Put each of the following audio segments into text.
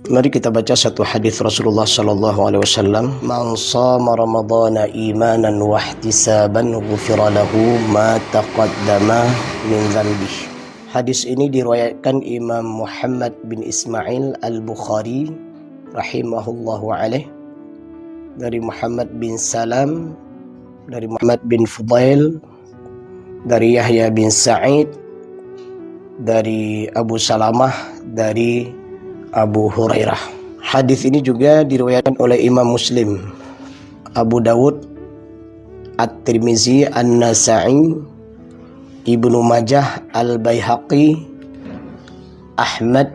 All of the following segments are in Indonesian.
Mari kita baca satu hadis Rasulullah sallallahu alaihi wasallam, "Man shama ramadhana imanan wa ihtisaban ghufira lahu ma taqaddama min dhanbihi." Hadis ini diriwayatkan Imam Muhammad bin Ismail Al-Bukhari rahimahullahu alaih dari Muhammad bin Salam, dari Muhammad bin Fudail, dari Yahya bin Sa'id, dari Abu Salamah, dari Abu Hurairah. Hadis ini juga diriwayatkan oleh Imam Muslim, Abu Dawud, At-Tirmizi, An-Nasa'i, Ibnu Majah, Al-Baihaqi, Ahmad,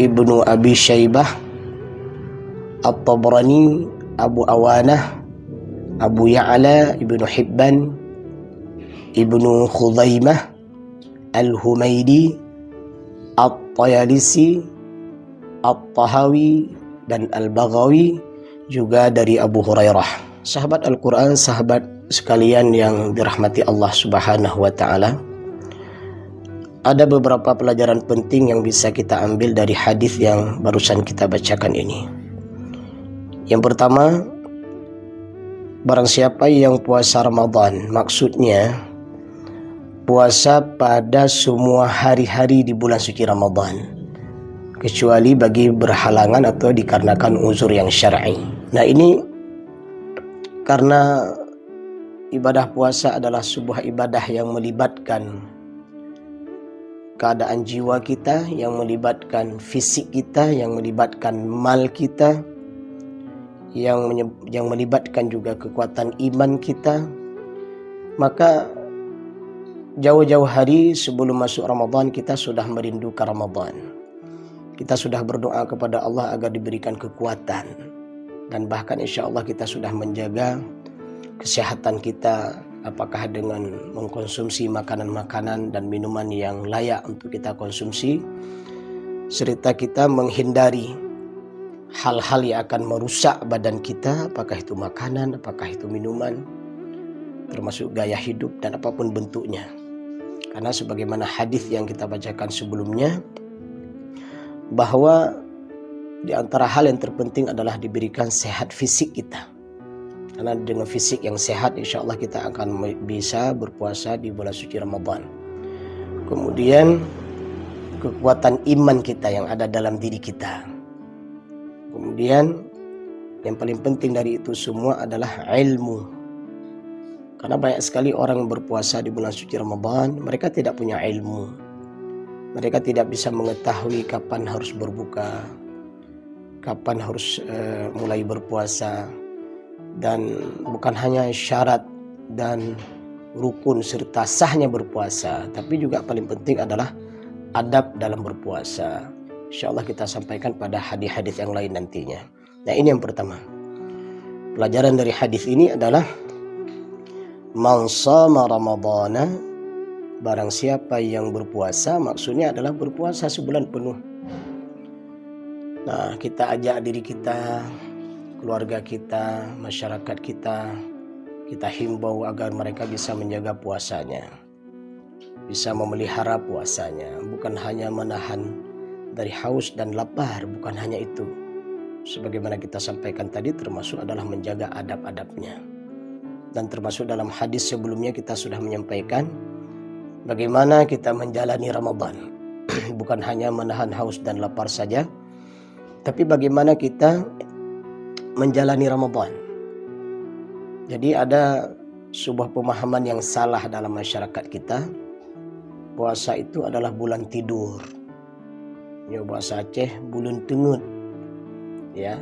Ibnu Abi Syaibah, At-Tabrani, Abu Awanah, Abu Ya'la, Ibnu Hibban, Ibnu Khuzaimah, Al-Humaidi, At-Tayalisi, At-Tahawi, dan Al-Baghawi, juga dari Abu Hurairah. Sahabat Al-Quran, sahabat sekalian yang dirahmati Allah Subhanahu wa Ta'ala, ada beberapa pelajaran penting yang bisa kita ambil dari hadis yang barusan kita bacakan ini. Yang pertama, barang siapa yang puasa Ramadan, maksudnya puasa pada semua hari-hari di bulan suci Ramadan, kecuali bagi berhalangan atau dikarenakan uzur yang syar'i. Nah, ini karena ibadah puasa adalah sebuah ibadah yang melibatkan keadaan jiwa kita, yang melibatkan fisik kita, yang melibatkan mal kita, yang melibatkan juga kekuatan iman kita, maka jauh-jauh hari sebelum masuk Ramadan kita sudah merindukan Ramadan. Kita sudah berdoa kepada Allah agar diberikan kekuatan, dan bahkan insya Allah kita sudah menjaga kesehatan kita, apakah dengan mengkonsumsi makanan-makanan dan minuman yang layak untuk kita konsumsi, serta kita menghindari hal-hal yang akan merusak badan kita, apakah itu makanan, apakah itu minuman, termasuk gaya hidup dan apapun bentuknya. Karena sebagaimana hadis yang kita bacakan sebelumnya, bahwa di antara hal yang terpenting adalah diberikan sehat fisik kita. Karena dengan fisik yang sehat, insya Allah kita akan bisa berpuasa di bulan suci Ramadan. Kemudian kekuatan iman kita yang ada dalam diri kita. Kemudian yang paling penting dari itu semua adalah ilmu. Karena banyak sekali orang yang berpuasa di bulan suci Ramadan, mereka tidak punya ilmu. Mereka tidak bisa mengetahui kapan harus berbuka, kapan harus mulai berpuasa, dan bukan hanya syarat dan rukun serta sahnya berpuasa, tapi juga paling penting adalah adab dalam berpuasa. Insya Allah kita sampaikan pada hadis-hadis yang lain nantinya. Nah, ini yang pertama. Pelajaran dari hadis ini adalah man shama ramadhana, barang siapa yang berpuasa, maksudnya adalah berpuasa sebulan penuh. Nah, kita ajak diri kita, keluarga kita, masyarakat kita himbau agar mereka bisa menjaga puasanya, bisa memelihara puasanya, bukan hanya menahan dari haus dan lapar, bukan hanya itu. Sebagaimana kita sampaikan tadi, termasuk adalah menjaga adab-adabnya. Dan termasuk dalam hadis sebelumnya kita sudah menyampaikan bagaimana kita menjalani Ramadan. Bukan hanya menahan haus dan lapar saja, tapi bagaimana kita menjalani Ramadan. Jadi ada sebuah pemahaman yang salah dalam masyarakat kita. Puasa itu adalah bulan tidur. Ya, bahasa Aceh bulan tengut. Ya.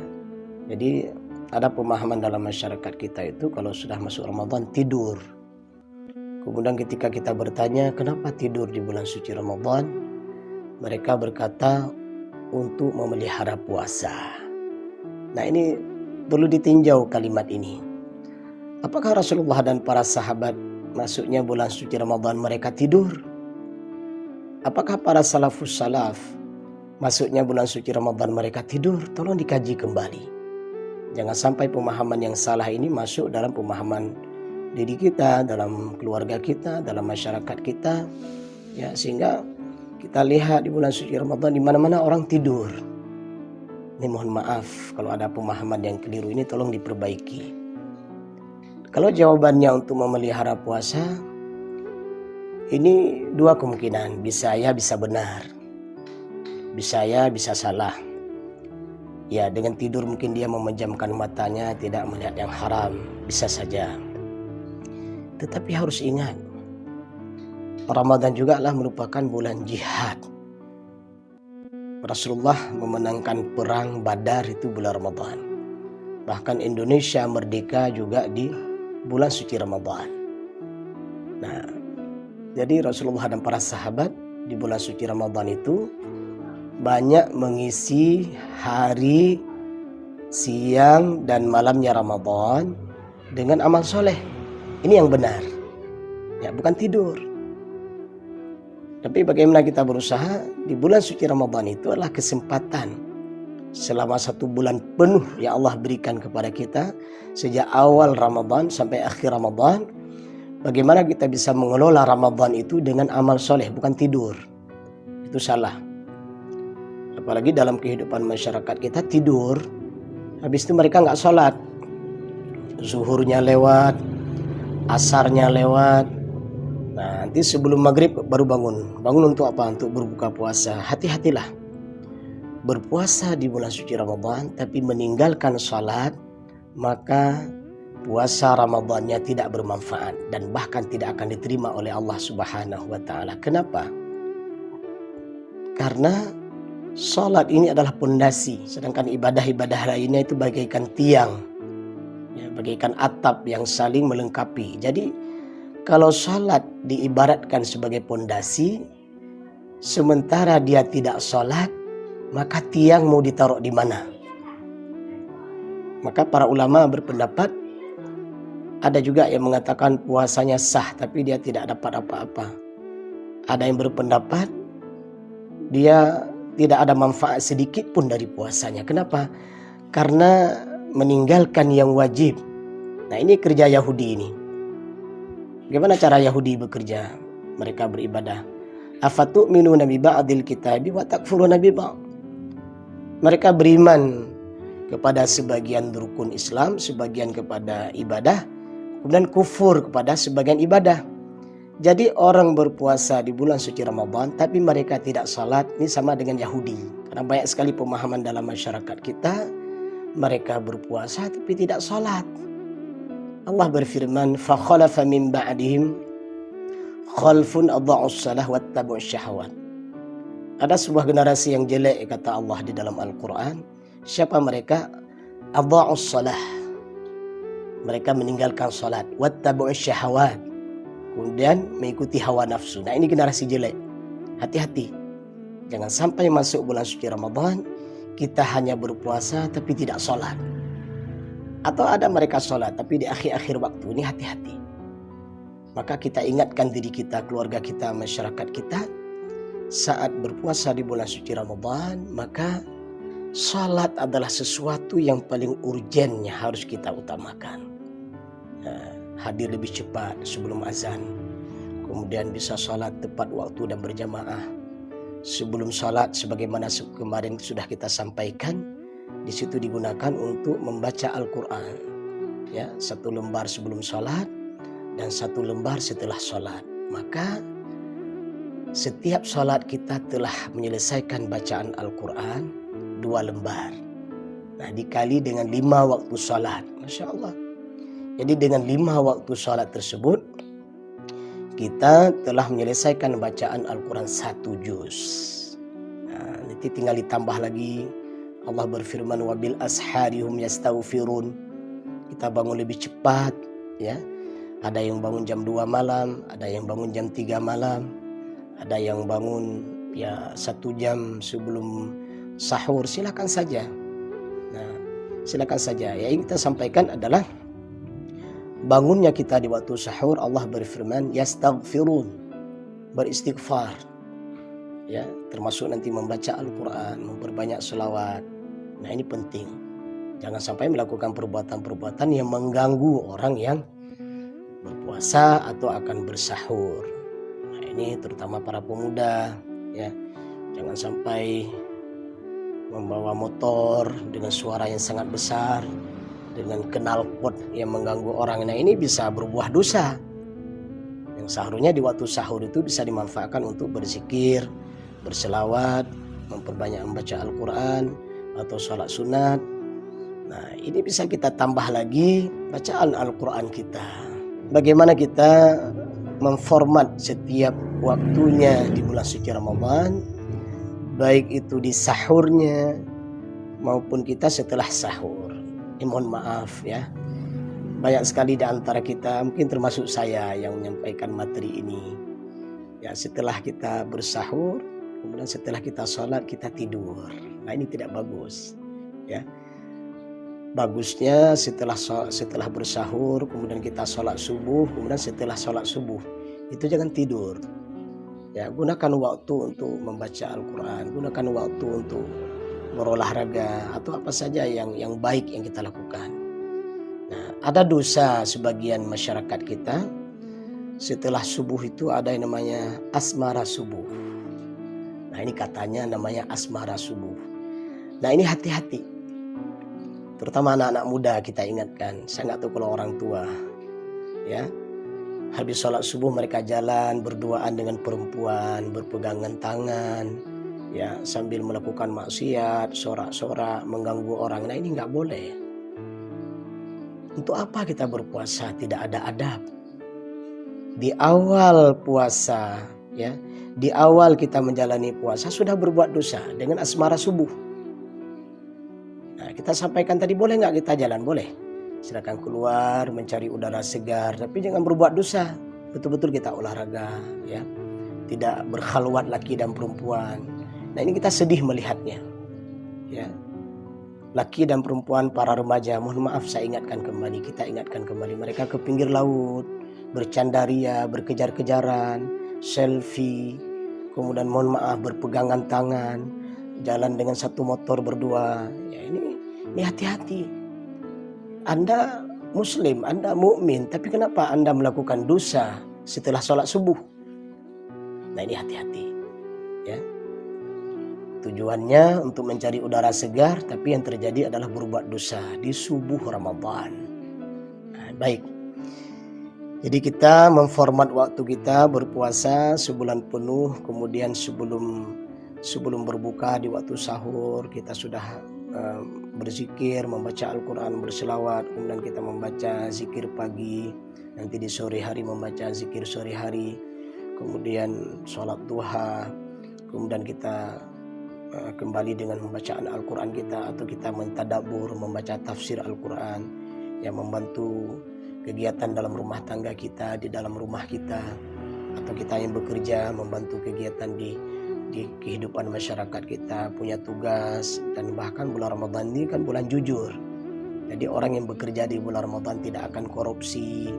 Jadi ada pemahaman dalam masyarakat kita itu kalau sudah masuk Ramadan tidur. Kemudian ketika kita bertanya kenapa tidur di bulan suci Ramadan, mereka berkata untuk memelihara puasa. Nah, ini perlu ditinjau kalimat ini. Apakah Rasulullah dan para sahabat masuknya bulan suci Ramadan mereka tidur? Apakah para salafus salaf masuknya bulan suci Ramadan mereka tidur? Tolong dikaji kembali. Jangan sampai pemahaman yang salah ini masuk dalam pemahaman diri kita, dalam keluarga kita, dalam masyarakat kita, ya, sehingga kita lihat di bulan suci Ramadan di mana-mana orang tidur. Ini mohon maaf kalau ada pemahaman yang keliru, ini tolong diperbaiki. Kalau jawabannya untuk memelihara puasa, ini dua kemungkinan, bisa ya bisa benar, bisa ya bisa salah. Ya, dengan tidur mungkin dia memejamkan matanya, tidak melihat yang haram, bisa saja. Tetapi harus ingat, Ramadan juga adalah merupakan bulan jihad. Rasulullah memenangkan perang Badar itu bulan Ramadan. Bahkan Indonesia merdeka juga di bulan suci Ramadan. Nah, jadi Rasulullah dan para sahabat di bulan suci Ramadan itu banyak mengisi hari, siang, dan malamnya Ramadan dengan amal soleh. Ini yang benar, ya, bukan tidur. Tapi bagaimana kita berusaha di bulan suci Ramadan itu adalah kesempatan selama 1 bulan penuh yang Allah berikan kepada kita sejak awal Ramadan sampai akhir Ramadan. Bagaimana kita bisa mengelola Ramadan itu dengan amal soleh, bukan tidur. Itu salah. Apalagi dalam kehidupan masyarakat kita tidur, habis itu mereka nggak sholat, zuhurnya lewat, asarnya lewat. Nah, nanti sebelum maghrib baru bangun. Bangun untuk apa? Untuk berbuka puasa. Hati-hatilah. Berpuasa di bulan suci Ramadan tapi meninggalkan sholat, maka puasa Ramadannya tidak bermanfaat dan bahkan tidak akan diterima oleh Allah Subhanahu wa Ta'ala. Kenapa? Karena sholat ini adalah pondasi, sedangkan ibadah-ibadah lainnya itu bagaikan tiang, ya, bagaikan atap yang saling melengkapi. Jadi kalau sholat diibaratkan sebagai pondasi, sementara dia tidak sholat, maka tiang mau ditaruh di mana? Maka para ulama berpendapat, ada juga yang mengatakan puasanya sah tapi dia tidak dapat apa-apa. Ada yang berpendapat dia tidak ada manfaat sedikit pun dari puasanya. Kenapa? Karena meninggalkan yang wajib. Nah, ini kerja Yahudi ini. Bagaimana cara Yahudi bekerja? Mereka beribadah. Afatu'minuna bi ba'dil kitabi wa takfuruna bi ba'd. Mereka beriman kepada sebagian rukun Islam, sebagian kepada ibadah, kemudian kufur kepada sebagian ibadah. Jadi orang berpuasa di bulan suci Ramadan tapi mereka tidak salat, ini sama dengan Yahudi. Karena banyak sekali pemahaman dalam masyarakat kita, mereka berpuasa tapi tidak salat. Allah berfirman, "Fakhalafa min ba'dihim khalfun adha'us shalah wattabu'us syahawat." Ada sebuah generasi yang jelek, kata Allah di dalam Al-Quran. Siapa mereka? Adha'us shalah. Mereka meninggalkan salat, wattabu'us syahawat, kemudian mengikuti hawa nafsu. Nah, ini generasi jelek. Hati-hati. Jangan sampai masuk bulan suci Ramadan kita hanya berpuasa tapi tidak sholat. Atau ada mereka sholat tapi di akhir-akhir waktu. Ini hati-hati. Maka kita ingatkan diri kita, keluarga kita, masyarakat kita, saat berpuasa di bulan suci Ramadan, maka sholat adalah sesuatu yang paling urgennya harus kita utamakan. Hadir lebih cepat sebelum azan, kemudian bisa sholat tepat waktu dan berjamaah. Sebelum sholat, sebagaimana kemarin sudah kita sampaikan, di situ digunakan untuk membaca Al-Quran, ya, 1 lembar sebelum sholat dan 1 lembar setelah sholat. Maka setiap sholat kita telah menyelesaikan bacaan Al-Quran 2 lembar. Nah, dikali dengan 5 waktu sholat, Masya Allah. Jadi dengan 5 waktu sholat tersebut, kita telah menyelesaikan bacaan Al-Quran 1 juz. Nah, nanti tinggal ditambah lagi. Allah berfirman, wabil asharihum yastaghfirun. Kita bangun lebih cepat, ya. Ada yang bangun jam 2 malam, ada yang bangun jam 3 malam, ada yang bangun ya 1 jam sebelum sahur. Silakan saja. Nah, silakan saja. Ya, yang kita sampaikan adalah bangunnya kita di waktu sahur, Allah berfirman yastaghfirun, beristighfar, ya, termasuk nanti membaca Al-Quran, memperbanyak selawat. Nah, ini penting. Jangan sampai melakukan perbuatan-perbuatan yang mengganggu orang yang berpuasa atau akan bersahur. Nah, ini terutama para pemuda, ya, jangan sampai membawa motor dengan suara yang sangat besar, dengan knalpot yang mengganggu orang. Nah, ini bisa berbuah dosa. Yang seharusnya di waktu sahur itu bisa dimanfaatkan untuk berzikir, berselawat, memperbanyak membaca Al-Quran atau sholat sunat. Nah, ini bisa kita tambah lagi bacaan Al-Quran kita. Bagaimana kita memformat setiap waktunya di bulan suci Ramadan, baik itu di sahurnya maupun kita setelah sahur. Mohon maaf ya, banyak sekali di antara kita, mungkin termasuk saya yang menyampaikan materi ini, ya setelah kita bersahur, kemudian setelah kita sholat kita tidur. Nah, ini tidak bagus ya. Bagusnya setelah bersahur, kemudian kita sholat subuh, kemudian setelah sholat subuh itu jangan tidur ya. Gunakan waktu untuk membaca Al-Quran, gunakan waktu untuk berolahraga atau apa saja yang baik yang kita lakukan. Nah, ada dosa sebagian masyarakat kita setelah subuh itu ada yang namanya asmara subuh. Nah, ini katanya namanya asmara subuh. Nah, ini hati-hati, terutama anak-anak muda kita ingatkan. Saya nggak tahu kalau orang tua ya, habis sholat subuh mereka jalan berduaan dengan perempuan, berpegangan tangan ya, sambil melakukan maksiat, sorak-sorak, mengganggu orang. Nah, ini nggak boleh. Untuk apa kita berpuasa tidak ada adab? Di awal puasa ya, di awal kita menjalani puasa sudah berbuat dosa dengan asmara subuh. Nah, kita sampaikan tadi, boleh nggak kita jalan? Boleh. Silakan keluar mencari udara segar, tapi jangan berbuat dosa. Betul-betul kita olahraga ya, tidak berkhalwat laki dan perempuan. Nah, ini kita sedih melihatnya ya. Laki dan perempuan, para remaja, mohon maaf saya ingatkan kembali, kita ingatkan kembali, mereka ke pinggir laut, bercandaria, berkejar-kejaran, selfie, kemudian mohon maaf berpegangan tangan, jalan dengan satu motor berdua. Ya, ini hati-hati. Anda muslim, Anda mukmin, tapi kenapa Anda melakukan dosa setelah sholat subuh? Nah, ini hati-hati ya. Tujuannya untuk mencari udara segar, tapi yang terjadi adalah berbuat dosa di subuh Ramadan. Nah, baik. Jadi kita memformat waktu kita berpuasa sebulan penuh, kemudian sebelum berbuka di waktu sahur kita sudah berzikir, membaca Al-Quran, berselawat, kemudian kita membaca zikir pagi, nanti di sore hari membaca zikir sore hari, kemudian sholat duha, kemudian kita kembali dengan membacaan Al-Quran kita, atau kita mentadabbur, membaca tafsir Al-Quran yang membantu kegiatan dalam rumah tangga kita, di dalam rumah kita, atau kita yang bekerja membantu kegiatan di kehidupan masyarakat kita, punya tugas. Dan bahkan bulan Ramadan ini kan bulan jujur, jadi orang yang bekerja di bulan Ramadan tidak akan korupsi,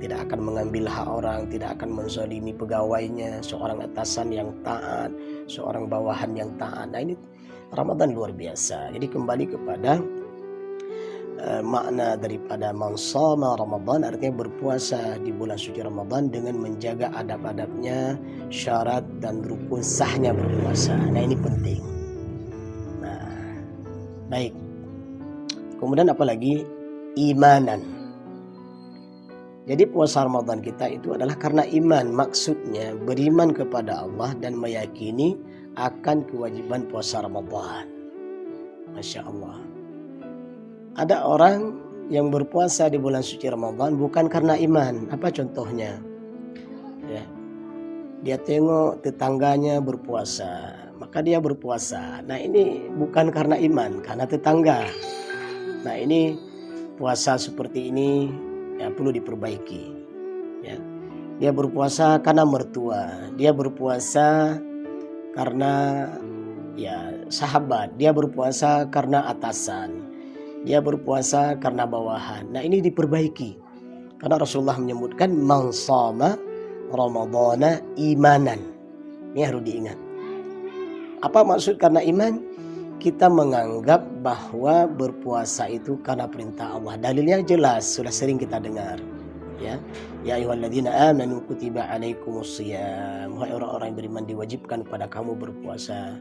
tidak akan mengambil hak orang, tidak akan menzalimi pegawainya, seorang atasan yang taat, seorang bawahan yang taat. Nah, ini Ramadan luar biasa. Jadi kembali kepada makna daripada man shoma Ramadan, artinya berpuasa di bulan suci Ramadan dengan menjaga adab-adabnya, syarat dan rukun sahnya berpuasa. Nah, ini penting. Nah, baik. Kemudian apalagi imanan. Jadi puasa Ramadan kita itu adalah karena iman. Maksudnya beriman kepada Allah dan meyakini akan kewajiban puasa Ramadan. Masya Allah. Ada orang yang berpuasa di bulan suci Ramadan bukan karena iman. Apa contohnya? Ya, dia tengok tetangganya berpuasa, maka dia berpuasa. Nah, ini bukan karena iman, karena tetangga. Nah, ini puasa seperti ini ya perlu diperbaiki ya. Dia berpuasa karena mertua, dia berpuasa karena ya sahabat, dia berpuasa karena atasan, dia berpuasa karena bawahan. Nah, ini diperbaiki karena Rasulullah menyebutkan man shoma ramadhana imanan. Ini harus diingat. Apa maksud karena iman? Kita menganggap bahwa berpuasa itu karena perintah Allah. Dalilnya jelas, sudah sering kita dengar. Ya ayyuhalladzina amanu kutiba alaikumus shiyam. Wahai orang-orang yang beriman, diwajibkan kepada kamu berpuasa.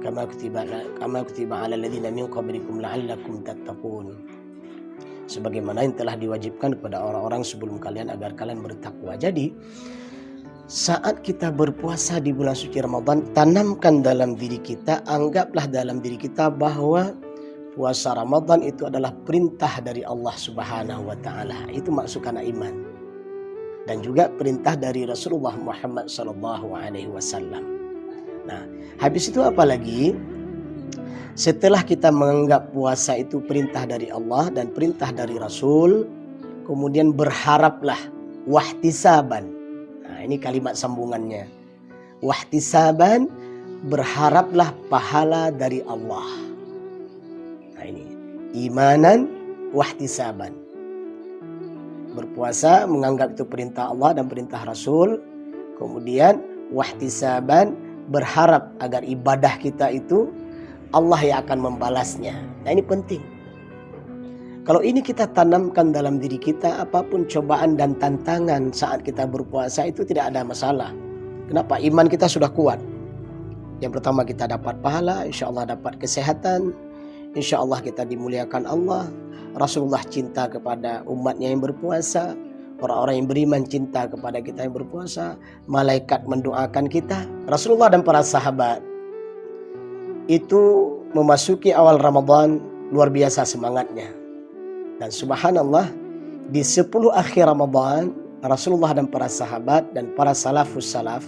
kama kutiba 'alal ladzina min qablikum la'allakum tattaqun. Sebagaimana yang telah diwajibkan kepada orang-orang sebelum kalian agar kalian bertakwa. Jadi saat kita berpuasa di bulan suci Ramadan, tanamkan dalam diri kita, anggaplah dalam diri kita bahwa puasa Ramadan itu adalah perintah dari Allah Subhanahu wa taala. Itu maksudkan iman. Dan juga perintah dari Rasulullah Muhammad sallallahu alaihi wasallam. Nah, habis itu apa lagi? Setelah kita menganggap puasa itu perintah dari Allah dan perintah dari Rasul, kemudian berharaplah wahtisaban. Nah, ini kalimat sambungannya. Wahtisaban, berharaplah pahala dari Allah. Nah, ini imanan wahtisaban. Berpuasa menganggap itu perintah Allah dan perintah Rasul, kemudian wahtisaban, berharap agar ibadah kita itu Allah yang akan membalasnya. Nah, ini penting. Kalau ini kita tanamkan dalam diri kita, apapun cobaan dan tantangan saat kita berpuasa itu tidak ada masalah. Kenapa? Iman kita sudah kuat. Yang pertama, kita dapat pahala, insya Allah dapat kesehatan, insya Allah kita dimuliakan Allah. Rasulullah cinta kepada umatnya yang berpuasa. Orang-orang yang beriman cinta kepada kita yang berpuasa. Malaikat mendoakan kita. Rasulullah dan para sahabat itu memasuki awal Ramadan luar biasa semangatnya. Dan subhanallah, di 10 akhir Ramadan, Rasulullah dan para sahabat dan para salafus salaf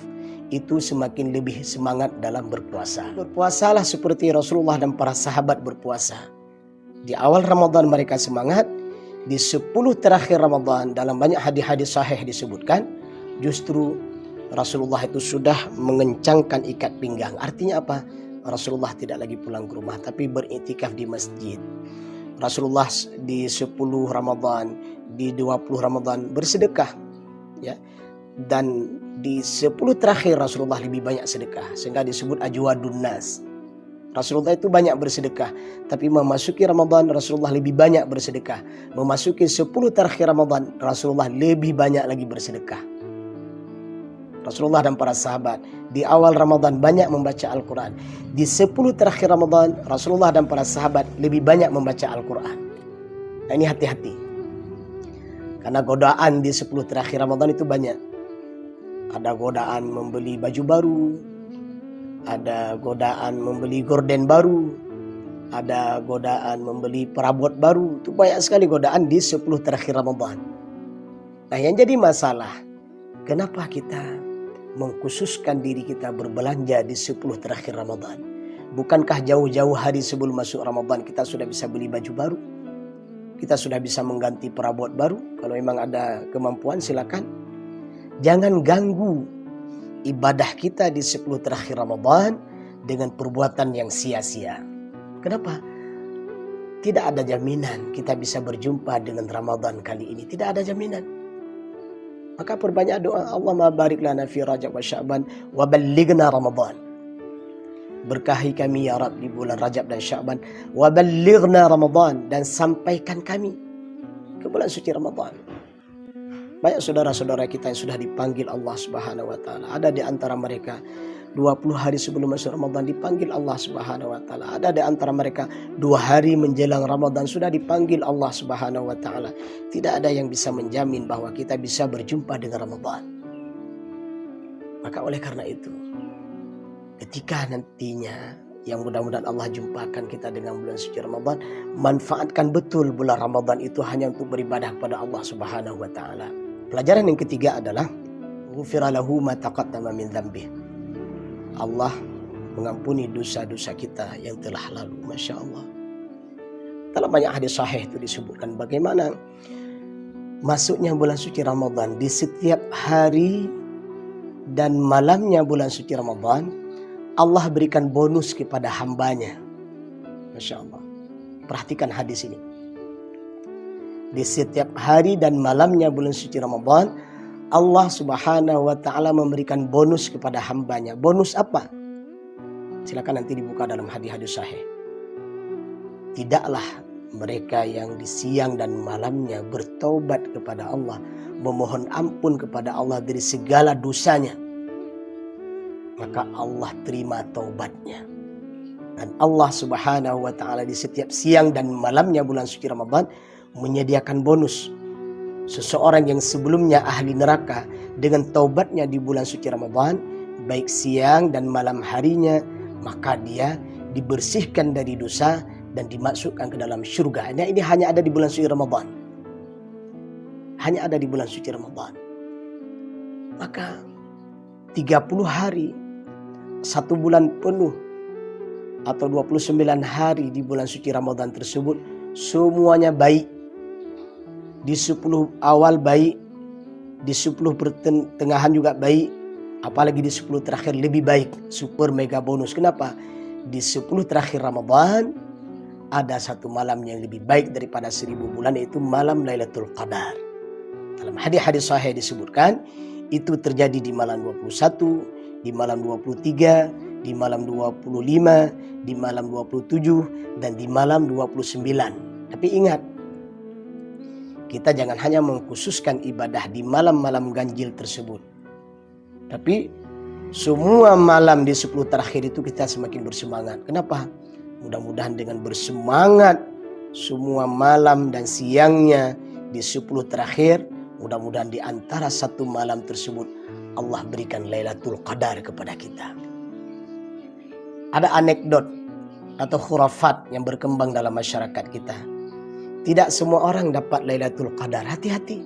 itu semakin lebih semangat dalam berpuasa. Berpuasalah seperti Rasulullah dan para sahabat berpuasa. Di awal Ramadan mereka semangat. Di 10 terakhir Ramadan, dalam banyak hadis-hadis sahih disebutkan, justru Rasulullah itu sudah mengencangkan ikat pinggang. Artinya apa? Rasulullah tidak lagi pulang ke rumah, tapi beriktikaf di masjid. Rasulullah di 10 Ramadan, di 20 Ramadan bersedekah. Ya. Dan di 10 terakhir Rasulullah lebih banyak sedekah. Sehingga disebut ajwadun nas. Rasulullah itu banyak bersedekah. Tapi memasuki Ramadan, Rasulullah lebih banyak bersedekah. Memasuki 10 terakhir Ramadan, Rasulullah lebih banyak lagi bersedekah. Rasulullah dan para sahabat di awal Ramadan banyak membaca Al-Quran. Di 10 terakhir Ramadan, Rasulullah dan para sahabat lebih banyak membaca Al-Quran. Nah, ini hati-hati. Karena godaan di 10 terakhir Ramadan itu banyak. Ada godaan membeli baju baru, ada godaan membeli gorden baru, ada godaan membeli perabot baru. Itu banyak sekali godaan di 10 terakhir Ramadan. Nah, yang jadi masalah, kenapa kita mengkhususkan diri kita berbelanja di 10 terakhir Ramadan? Bukankah jauh-jauh hari sebelum masuk Ramadan kita sudah bisa beli baju baru? Kita sudah bisa mengganti perabot baru? Kalau memang ada kemampuan silakan. Jangan ganggu ibadah kita di 10 terakhir Ramadan dengan perbuatan yang sia-sia. Kenapa? Tidak ada jaminan kita bisa berjumpa dengan Ramadan kali ini. Tidak ada jaminan. Maka perbanyak doa. Allahumma barik lana fi Rajab wa Sya'ban wa ballighna Ramadan. Berkahi kami ya Rabb di bulan Rajab dan Sya'ban. Wa ballighna Ramadan. Dan sampaikan kami ke bulan suci Ramadan. Banyak saudara-saudara kita yang sudah dipanggil Allah Subhanahu wa taala. Ada di antara mereka 20 hari sebelum masuk Ramadan dipanggil Allah Subhanahu wa taala. Ada di antara mereka 2 hari menjelang Ramadan sudah dipanggil Allah Subhanahu wa taala. Tidak ada yang bisa menjamin bahwa kita bisa berjumpa dengan Ramadan. Maka oleh karena itu, ketika nantinya yang mudah-mudahan Allah jumpakan kita dengan bulan suci Ramadan, manfaatkan betul bulan Ramadan itu hanya untuk beribadah kepada Allah Subhanahu wa taala. Pelajaran yang ketiga adalah ghufira lahu ma taqaddama min dzambih. Allah mengampuni dosa-dosa kita yang telah lalu. Masya Allah. Dalam banyak hadis sahih itu disebutkan bagaimana masuknya bulan suci Ramadan. Di setiap hari dan malamnya bulan suci Ramadan, Allah berikan bonus kepada hambanya. Masya Allah. Perhatikan hadis ini. Di setiap hari dan malamnya bulan suci Ramadan, Allah Subhanahu wa ta'ala memberikan bonus kepada hambanya. Bonus apa? Silakan nanti dibuka dalam hadis-hadis sahih. Tidaklah mereka yang di siang dan malamnya bertaubat kepada Allah, memohon ampun kepada Allah dari segala dosanya, maka Allah terima taubatnya. Dan Allah Subhanahu wa Ta'ala di setiap siang dan malamnya bulan suci Ramadan menyediakan bonus. Seseorang yang sebelumnya ahli neraka dengan taubatnya di bulan suci Ramadan, baik siang dan malam harinya, maka dia dibersihkan dari dosa dan dimasukkan ke dalam surga. Ini hanya ada di bulan suci Ramadan. Hanya ada di bulan suci Ramadan. Maka 30 hari, 1 bulan penuh, atau 29 hari di bulan suci Ramadan tersebut, semuanya baik. Di 10 awal baik, di 10 pertengahan juga baik, apalagi di 10 terakhir lebih baik, super mega bonus. Kenapa? Di 10 terakhir Ramadan ada 1 malam yang lebih baik daripada 1000 bulan, yaitu malam Lailatul Qadar. Dalam hadis-hadis sahih disebutkan itu terjadi di malam 21, di malam 23, di malam 25, di malam 27, dan di malam 29. Tapi ingat, kita jangan hanya mengkhususkan ibadah di malam-malam ganjil tersebut. Tapi semua malam di 10 terakhir itu kita semakin bersemangat. Kenapa? Mudah-mudahan dengan bersemangat semua malam dan siangnya di 10 terakhir, mudah-mudahan di antara 1 malam tersebut Allah berikan Lailatul Qadar kepada kita. Ada anekdot atau khurafat yang berkembang dalam masyarakat kita. Tidak semua orang dapat Lailatul Qadar. Hati-hati.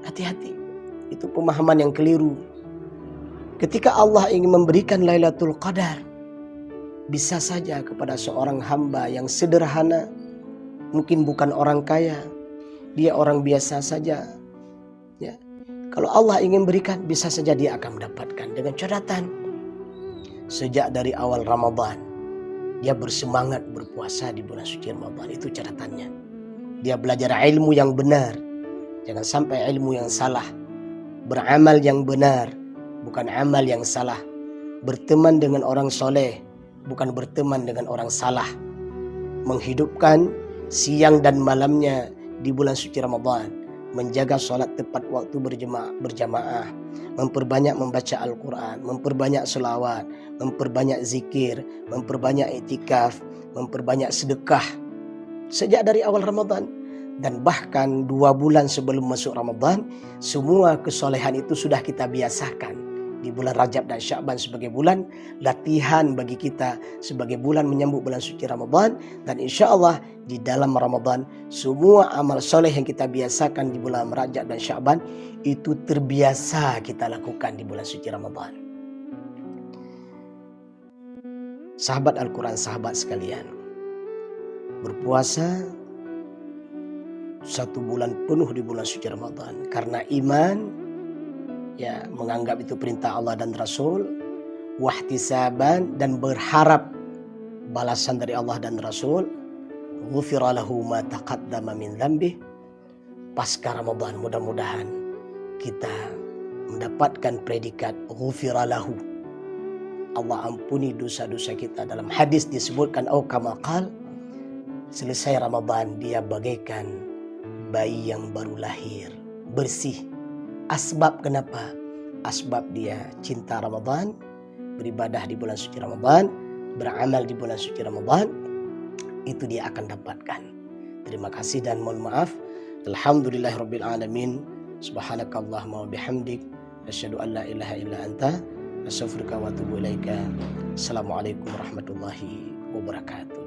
Hati-hati. Itu pemahaman yang keliru. Ketika Allah ingin memberikan Lailatul Qadar, bisa saja kepada seorang hamba yang sederhana, mungkin bukan orang kaya, dia orang biasa saja. Ya. Kalau Allah ingin berikan, bisa saja dia akan mendapatkan. Dengan catatan, sejak dari awal Ramadan, dia bersemangat berpuasa di bulan suci Ramadan. Itu catatannya. Dia belajar ilmu yang benar. Jangan sampai ilmu yang salah. Beramal yang benar, bukan amal yang salah. Berteman dengan orang soleh, bukan berteman dengan orang salah. Menghidupkan siang dan malamnya di bulan suci Ramadan. Menjaga sholat tepat waktu berjamaah, memperbanyak membaca Al-Quran, memperbanyak selawat, memperbanyak zikir, memperbanyak iktikaf, memperbanyak sedekah sejak dari awal Ramadan. Dan bahkan 2 bulan sebelum masuk Ramadan, semua kesolehan itu sudah kita biasakan. Di bulan Rajab dan Sya'ban sebagai bulan latihan bagi kita, sebagai bulan menyambut bulan suci Ramadan. Dan insya Allah di dalam Ramadan semua amal soleh yang kita biasakan di bulan Rajab dan Sya'ban itu terbiasa kita lakukan di bulan suci Ramadan. Sahabat Al-Quran, sahabat sekalian, berpuasa 1 bulan penuh di bulan suci Ramadan karena iman, ya, menganggap itu perintah Allah dan Rasul, wahtisaban, dan berharap balasan dari Allah dan Rasul. Ghufira lahu ma taqaddama min dzambih. Pasca Ramadan mudah-mudahan kita mendapatkan predikat ghufira lahu. Allah ampuni dosa-dosa kita. Dalam hadis disebutkan kama qal, selesai Ramadan dia bagaikan bayi yang baru lahir, bersih. Asbab kenapa? Asbab dia cinta Ramadan, beribadah di bulan suci Ramadan, beramal di bulan suci Ramadan, itu dia akan dapatkan. Terima kasih dan mohon maaf. Alhamdulillahirabbil alamin. Subhanakallahumma wa bihamdik, asyhadu an la ilaha illa anta, astaghfiruka wa atubu ilaika. Assalamualaikum warahmatullahi wabarakatuh.